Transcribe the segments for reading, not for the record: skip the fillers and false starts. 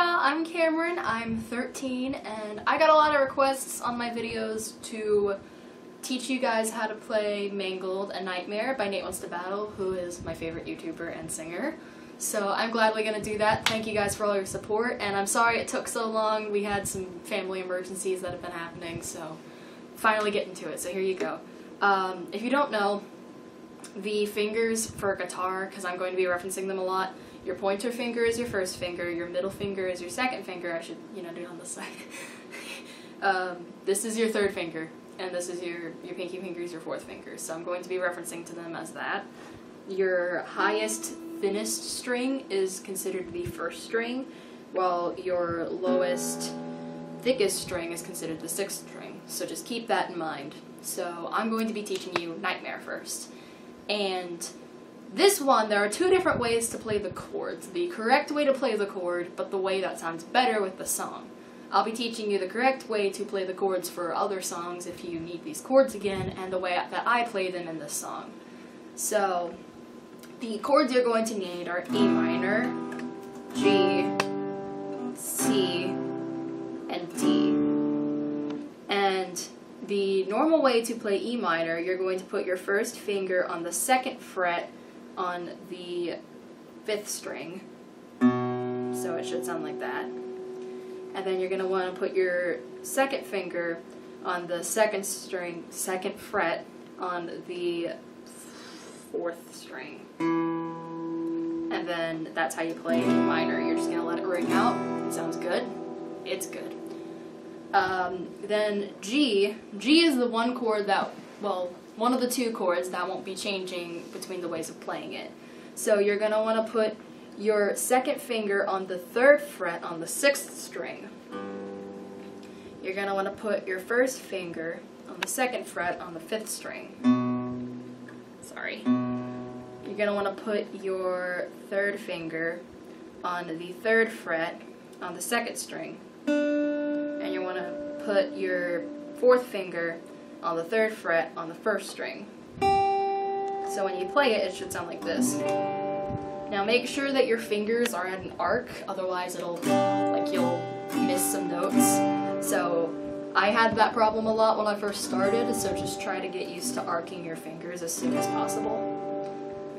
I'm Cameron, I'm 13, and I got a lot of requests on my videos to teach you guys how to play Mangled and Nightmare by Nate Wants to Battle, who is my favorite YouTuber and singer. So I'm gladly going to do that. Thank you guys for all your support, and I'm sorry it took so long. We had some family emergencies that have been happening, so finally getting to it, so here you go. If you don't know, the fingers for guitar, because I'm going to be referencing them a lot, your pointer finger is your first finger, your middle finger is your second finger. I should, do it on this side. This is your third finger, and this is your pinky finger is your fourth finger, so I'm going to be referencing to them as that. Your highest, thinnest string is considered to be first string, while your lowest, thickest string is considered the sixth string, so just keep that in mind. So I'm going to be teaching you Nightmare first. And this one, there are two different ways to play the chords. The correct way to play the chord, but the way that sounds better with the song. I'll be teaching you the correct way to play the chords for other songs if you need these chords again, and the way that I play them in this song. So, the chords you're going to need are A minor, G, C, and D. And the normal way to play E minor, you're going to put your first finger on the second fret on the fifth string, so it should sound like that. And then you're going to want to put your second finger on the second fret on the fourth string. And then that's how you play E minor. You're just going to let it ring out. It sounds good. It's good. Then G is the one chord that, well, one of the two chords that won't be changing between the ways of playing it. So you're going to want to put your second finger on the third fret on the sixth string. You're going to want to put your first finger on the second fret on the fifth string. Sorry. You're going to want to put your third finger on the third fret on the second string. And you want to put your fourth finger on the third fret on the first string. So when you play it, it should sound like this. Now make sure that your fingers are at an arc, otherwise you'll miss some notes. So I had that problem a lot when I first started, so just try to get used to arcing your fingers as soon as possible.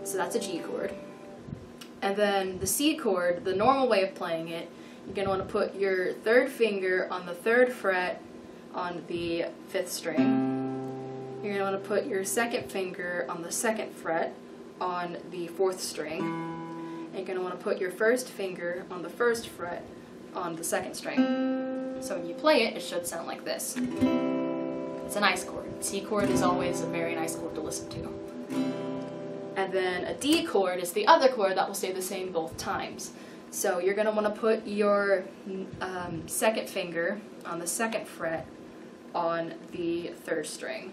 So that's a G chord. And then the C chord, the normal way of playing it, you're going to want to put your third finger on the third fret on the fifth string. You're going to want to put your second finger on the second fret on the fourth string. And you're going to want to put your first finger on the first fret on the second string. So when you play it, it should sound like this. It's a nice chord. C chord is always a very nice chord to listen to. And then a D chord is the other chord that will stay the same both times. So you're going to want to put your second finger on the second fret on the third string.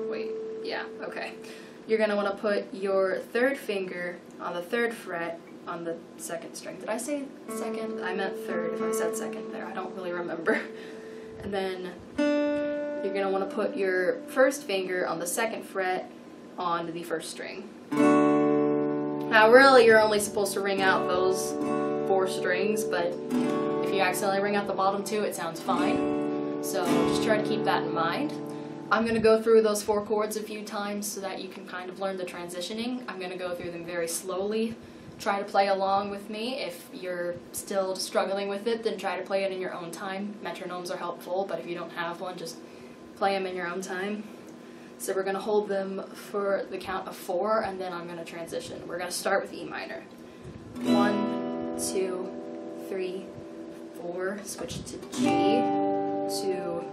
Wait, yeah, okay. You're going to want to put your third finger on the third fret on the second string. Did I say second? I meant third if I said second there. I don't really remember. And then you're going to want to put your first finger on the second fret on the first string. Now really you're only supposed to ring out those four strings, but if you accidentally ring out the bottom two, it sounds fine. So just try to keep that in mind. I'm going to go through those four chords a few times so that you can kind of learn the transitioning. I'm going to go through them very slowly. Try to play along with me. If you're still struggling with it, then try to play it in your own time. Metronomes are helpful, but if you don't have one, just play them in your own time. So we're going to hold them for the count of 4, and then I'm going to transition. We're going to start with E minor. 1, 2, 3, 4, switch to G, 2,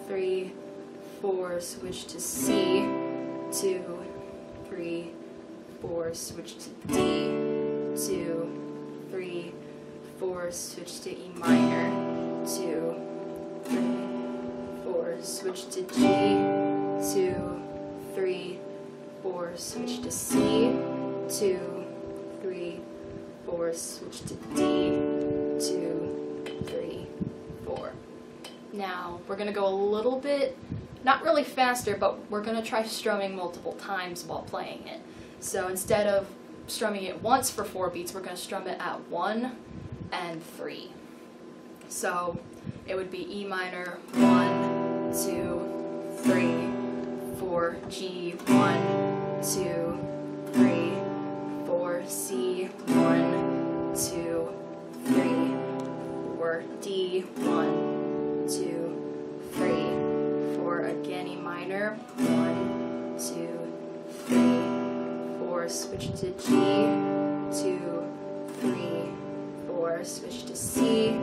3, 4, switch to C, 2, 3, 4, switch to D, 2, 3, 4, switch to E minor, 2, 3, 4, switch to G, 2, 3, 4, switch to C, 2, 3, 4, switch to D, 2, 3, 4. Now, we're going to go a little bit, not really faster, but we're going to try strumming multiple times while playing it. So instead of strumming it once for 4 beats, we're going to strum it at 1, and 3. So it would be E minor, 1, 2, 3, 4, G, 1, 2, 3, 4, C, 1, 2, 3, 4, D, 1, 2, 3, 4, again E minor, 1, 2, 3, 4, switch to G, 2, 3, 4, switch to C,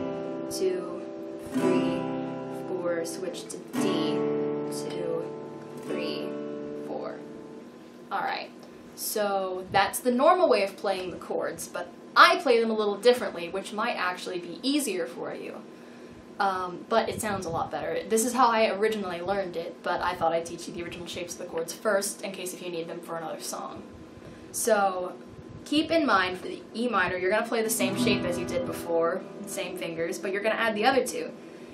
2, 3, 4, switch to D, 2, 3, 4. Alright, so that's the normal way of playing the chords, but I play them a little differently, which might actually be easier for you. But it sounds a lot better. This is how I originally learned it, but I thought I'd teach you the original shapes of the chords first, in case if you need them for another song. So, keep in mind for the E minor, you're going to play the same shape as you did before, same fingers, but you're going to add the other two.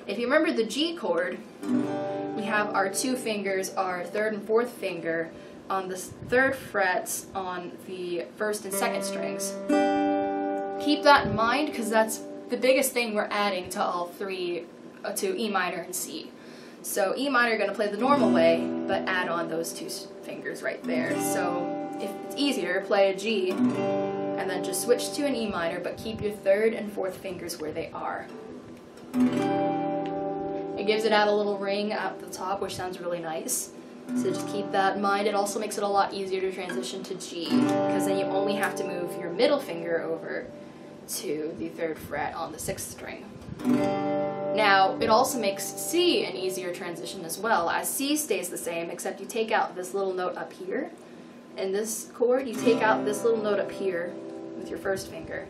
If you remember the G chord, we have our 2 fingers, our 3rd and 4th finger, on the 3rd frets on the 1st and 2nd strings. Keep that in mind because that's the biggest thing we're adding to all 3, to E minor and C. So E minor, you're going to play the normal way, but add on those 2 fingers right there. So if it's easier, play a G, and then just switch to an E minor, but keep your 3rd and 4th fingers where they are. It gives it out a little ring at the top, which sounds really nice. So just keep that in mind. It also makes it a lot easier to transition to G, because then you only have to move your middle finger over to the 3rd fret on the 6th string. Now, it also makes C an easier transition as well, as C stays the same, except you take out this little note up here. In this chord, you take out this little note up here with your 1st finger.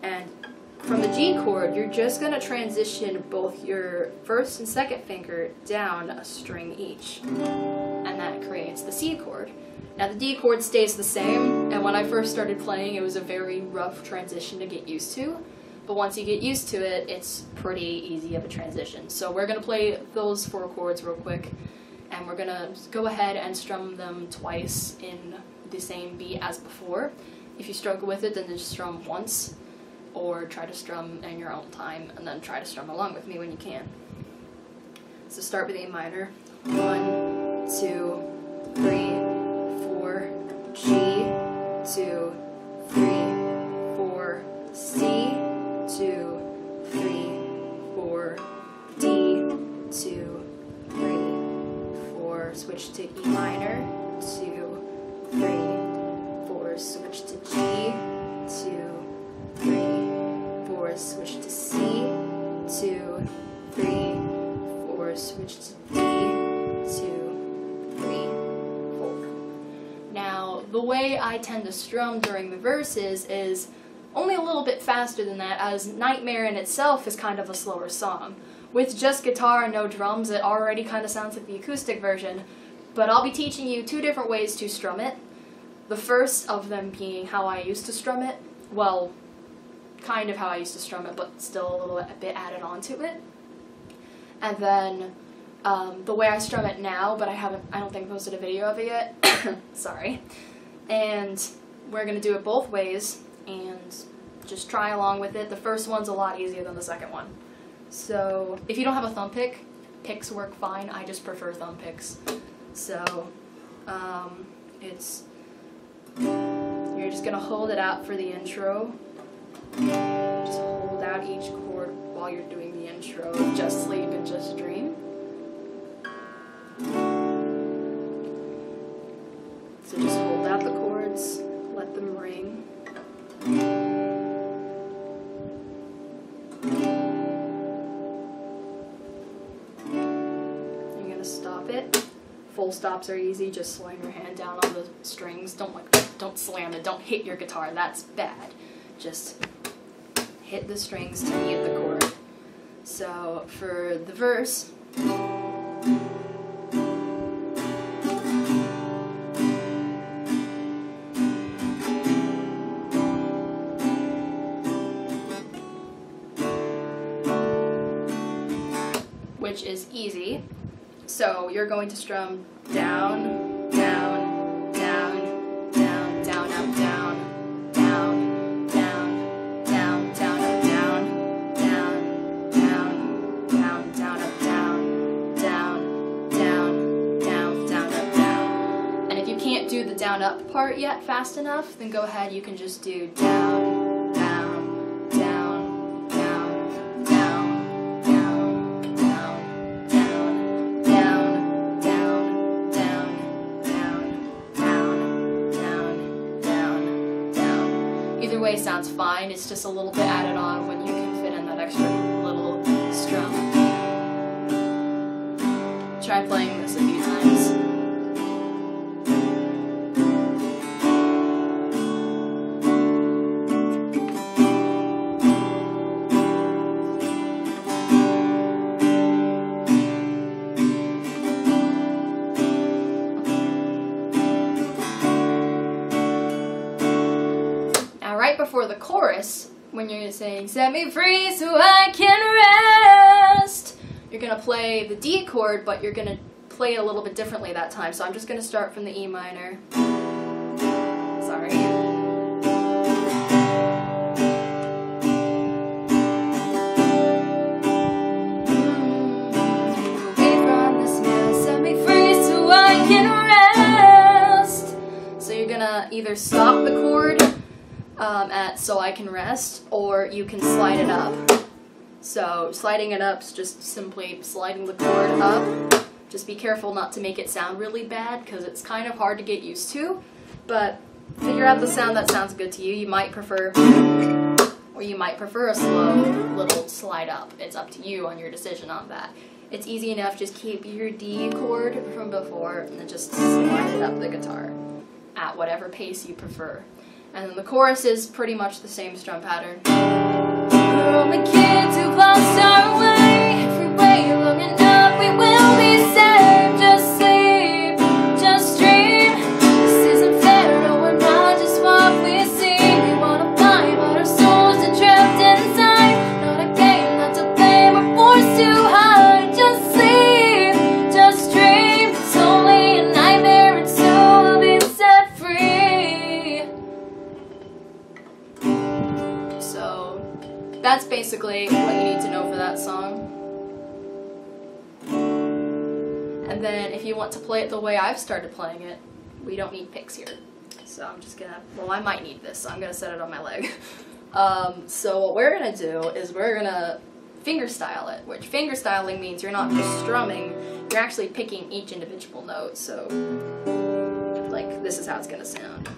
And from the G chord, you're just going to transition both your 1st and 2nd finger down a string each. And that creates the C chord. Now the D chord stays the same, and when I first started playing, it was a very rough transition to get used to. But once you get used to it, it's pretty easy of a transition. So we're going to play those 4 chords real quick, and we're going to go ahead and strum them twice in the same beat as before. If you struggle with it, then just strum once, or try to strum in your own time, and then try to strum along with me when you can. So start with A minor. 1, 2, 3, 4, G, 2, 3, 4, C, 2, 3, 4, D, 2, 3, 4, switch to E minor, 2, 3, 4, switch to G, 2, 3, 4, switch to C, 2, 3, 4, switch to D, 2, 3, 4. Now, the way I tend to strum during the verses is only a little bit faster than that, as Nightmare in itself is kind of a slower song. With just guitar and no drums, it already kind of sounds like the acoustic version, but I'll be teaching you 2 different ways to strum it. The first of them being how I used to strum it. Well, kind of how I used to strum it, but still a little bit added on to it. And then the way I strum it now, but I don't think posted a video of it yet. Sorry. And we're going to do it both ways, and just try along with it. The first one's a lot easier than the second one. So if you don't have a thumb pick, picks work fine. I just prefer thumb picks. So you're just going to hold it out for the intro. Just hold out each chord while you're doing the intro of Just Sleep and Just Dream. So just hold out the chords, let them ring. You're going to stop it. Full stops are easy, just slam your hand down on the strings. Don't slam it, don't hit your guitar, that's bad. Just hit the strings till you hit the chord. So for the verse, which is easy. So you're going to strum down, down, down, down, down, up, down, down, down, down, down, up, down. down up part yet fast enough, then go ahead, you can just do down, down, down, down, down, down, down, down, down, down, down, down, down, down, down. Either way sounds fine, it's just a little bit added on when you can fit in that extra little strum. Try playing this a few times. Now right before the chorus, when you're saying, set me free so I can rest, you're going to play the D chord, but you're going to play it a little bit differently that time. So I'm just going to start from the E minor. Sorry. Away from this mess, set me free so I can rest. So you're going to either stop the chord at so I can rest, or you can slide it up. So sliding it up is just simply sliding the chord up. Just be careful not to make it sound really bad, because it's kind of hard to get used to, but figure out the sound that sounds good to you. You might prefer, or you might prefer a slow little slide up. It's up to you on your decision on that. It's easy enough, just keep your D chord from before and then just slide it up the guitar at whatever pace you prefer. And then the chorus is pretty much the same strum pattern. We're only kids who've lost our way. If we wait long enough, we will be saved. Just sleep, just dream. This isn't fair, no, we're not just what we see. We wanna fly, but our souls are trapped inside. Not a game, not to blame, we're forced to hide. Just sleep, just dream. It's only a nightmare, and so we'll be set free. So that's basically what you need to know for that song. And then if you want to play it the way I've started playing it, we don't need picks here. So I'm just gonna, well, I might need this, so I'm gonna set it on my leg. So what we're gonna do is we're gonna finger style it, which finger styling means you're not just strumming, you're actually picking each individual note. So like this is how it's gonna sound.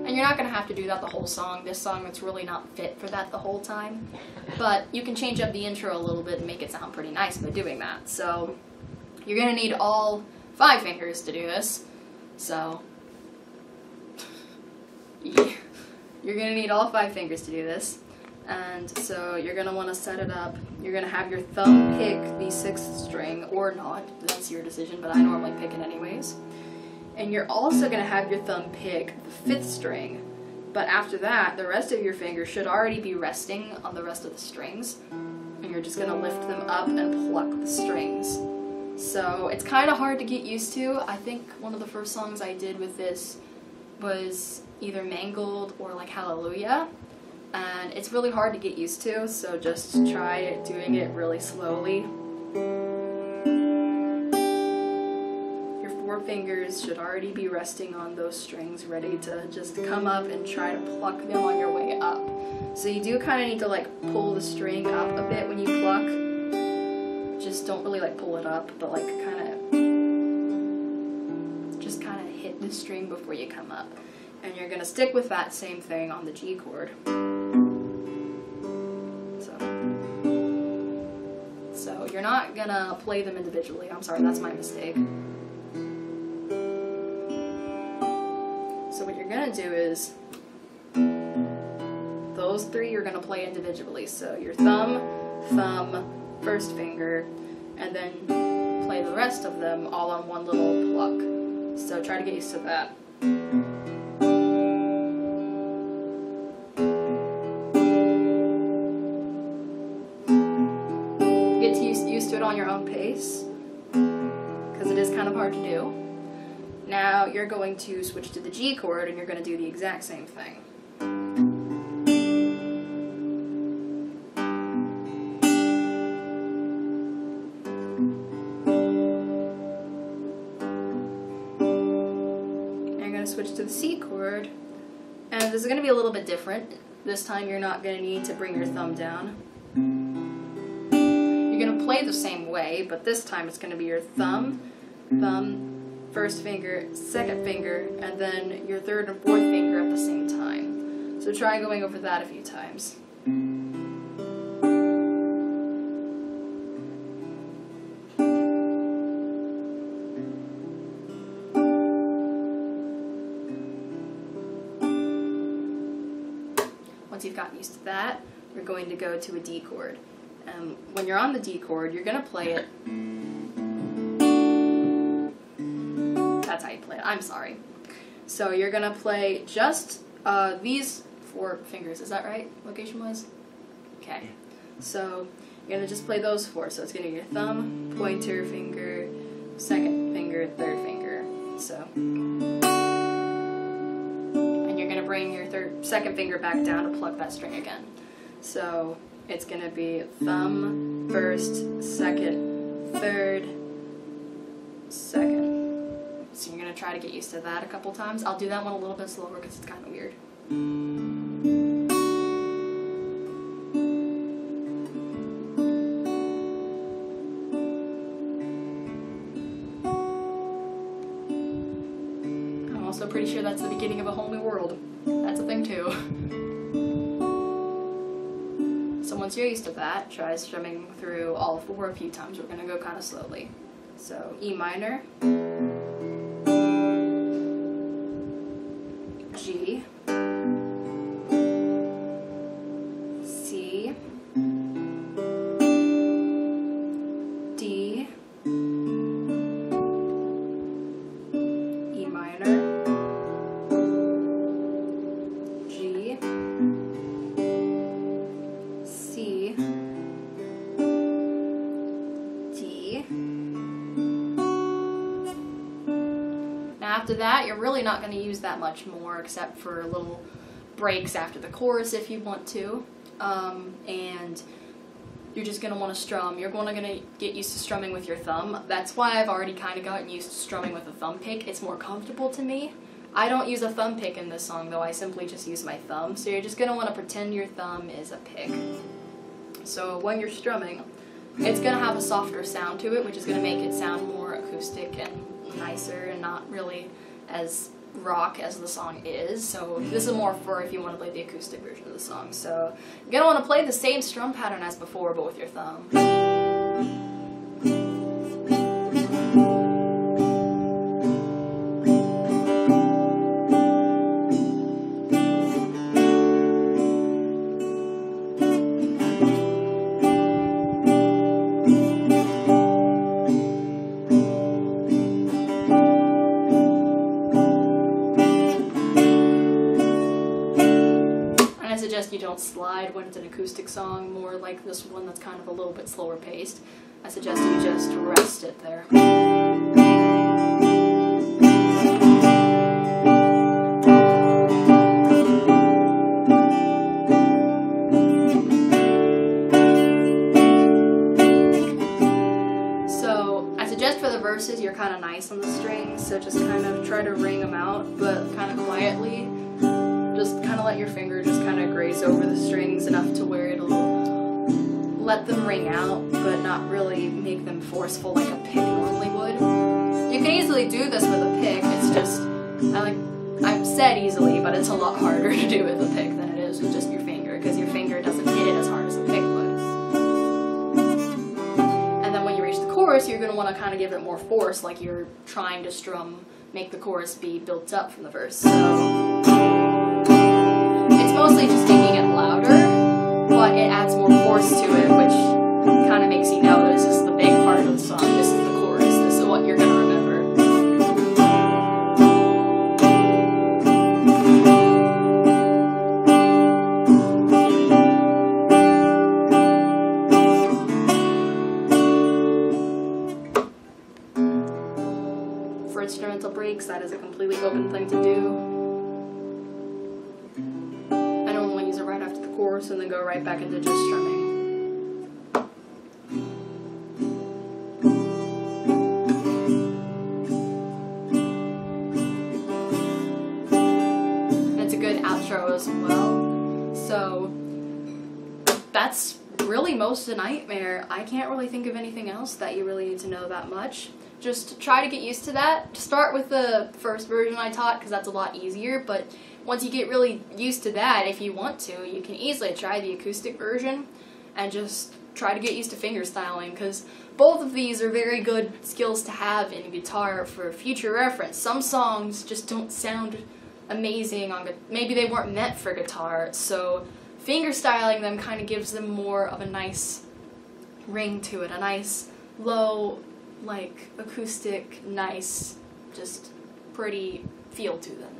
And you're not going to have to do that the whole song. This song is really not fit for that the whole time. But you can change up the intro a little bit and make it sound pretty nice by doing that. So you're going to need all 5 fingers to do this. So yeah. You're going to need all 5 fingers to do this. And so you're going to want to set it up. You're going to have your thumb pick the 6th string or not. That's your decision, but I normally pick it anyways. And you're also going to have your thumb pick the 5th string, but after that, the rest of your fingers should already be resting on the rest of the strings, and you're just going to lift them up and pluck the strings. So it's kind of hard to get used to. I think one of the first songs I did with this was either Mangled or like Hallelujah, and it's really hard to get used to, so just try doing it really slowly. Fingers should already be resting on those strings, ready to just come up and try to pluck them on your way up. So you do kind of need to like pull the string up a bit when you pluck. Just don't really like pull it up, but like just kind of hit the string before you come up. And you're gonna stick with that same thing on the G chord. So you're not gonna play them individually. I'm sorry, that's my mistake. So what you're going to do is, those 3 you're going to play individually. So your thumb, 1st finger, and then play the rest of them all on one little pluck. So try to get used to that. Get used to it on your own pace, because it is kind of hard to do. Now you're going to switch to the G chord and you're going to do the exact same thing. going to switch to the C chord, and this is going to be a little bit different. This time you're not going to need to bring your thumb down. You're going to play the same way, but this time it's going to be your thumb, first finger, second finger, and then your third and fourth finger at the same time. So try going over that a few times. Once you've gotten used to that, you're going to go to a D chord. When you're on the D chord, you're going to play it. That's how you play it. I'm sorry. So you're going to play just these 4 fingers. Is that right, location-wise? Okay. So you're going to just play those 4. So it's going to be your thumb, pointer finger, second finger, third finger. So. Bring your second finger back down to pluck that string again. So it's going to be thumb, first, second, third, second. So you're going to try to get used to that a couple times. I'll do that one a little bit slower because it's kind of weird. I'm also pretty sure that's the beginning of a whole new world. That's a thing too. So once you're used to that, try strumming through all 4 a few times. We're going to go kind of slowly. So E minor, G, C, D, E minor, After that, you're really not going to use that much more except for little breaks after the chorus if you want to. And you're just going to want to strum. You're going to get used to strumming with your thumb. That's why I've already kind of gotten used to strumming with a thumb pick. It's more comfortable to me. I don't use a thumb pick in this song though. I simply just use my thumb. So you're just going to want to pretend your thumb is a pick. So when you're strumming, it's going to have a softer sound to it, which is going to make it sound more acoustic and nicer and not really as rock as the song is. So this is more for if you want to play the acoustic version of the song. So you're going to want to play the same strum pattern as before, but with your thumb. I suggest you don't slide when it's an acoustic song, more like this one that's kind of a little bit slower paced. I suggest you just rest it there. So I suggest for the verses you're kind of nice on the strings, so just kind of try to ring them out, but kind of quietly. Just kind of let your finger just kind of graze over the strings enough to where it'll let them ring out, but not really make them forceful like a pick normally would. You can easily do this with a pick. It's just, I've said easily, but it's a lot harder to do with a pick than it is with just your finger, because your finger doesn't hit it as hard as a pick would. And then when you reach the chorus, you're going to want to kind of give it more force, like you're trying to make the chorus be built up from the verse. So it's mostly just making it louder, but it adds more force to it, which kind of makes you know this is the big part of the song. This is the chorus. This is what you're going to remember. For instrumental breaks, that is a completely open thing to do. Chorus and then go right back into just strumming. that's really most of Nightmare. I can't really think of anything else that you really need to know that much. Just try to get used to that. Start with the first version I taught because that's a lot easier, but once you get really used to that, if you want to, you can easily try the acoustic version and just try to get used to fingerstyling, because both of these are very good skills to have in guitar for future reference. Some songs just don't sound amazing on maybe they weren't meant for guitar, so fingerstyling them kind of gives them more of a nice ring to it, a nice low, like acoustic, nice, just pretty feel to them.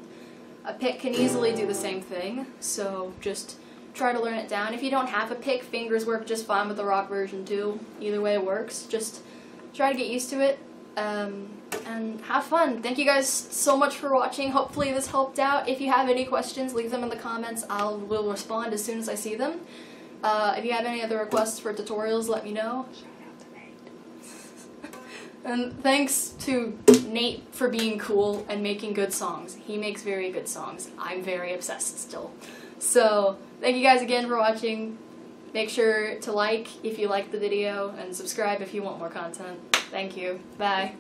A pick can easily do the same thing, so just try to learn it down. If you don't have a pick, fingers work just fine with the rock version too. Either way it works. Just try to get used to it, and have fun. Thank you guys so much for watching. Hopefully this helped out. If you have any questions, leave them in the comments. Will respond as soon as I see them. If you have any other requests for tutorials, let me know. And thanks to Nate for being cool and making good songs. He makes very good songs. I'm very obsessed still. So, thank you guys again for watching. Make sure to like if you liked the video and subscribe if you want more content. Thank you. Bye.